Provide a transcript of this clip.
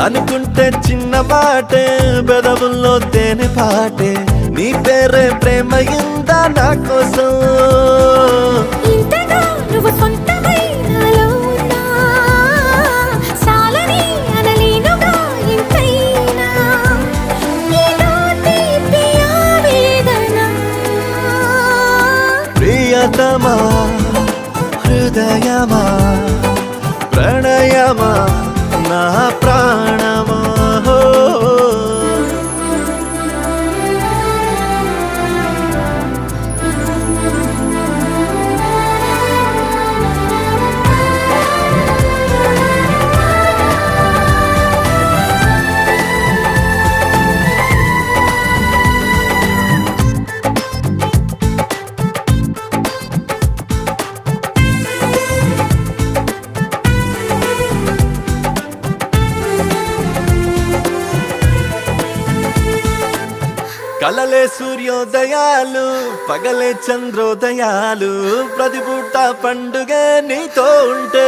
అనుకుంటే చిన్న మాటే బెదవుల్లో తేనె పాటే నీ పేరే ప్రేమయిందా నా కోసం ఇంతగా నువ్వు సొంతమై నాలో ఉన్నా సాలని అనలేనుగా ఇంతైనా నీలో తీపి ఆవేదన ప్రియతమా హృదయమా ప్రణయమా నా ప్రాణమా హో కలలే సూర్యోదయాలు పగలే చంద్రోదయాలు ప్రతి పూట పండుగ నీతో ఉంటే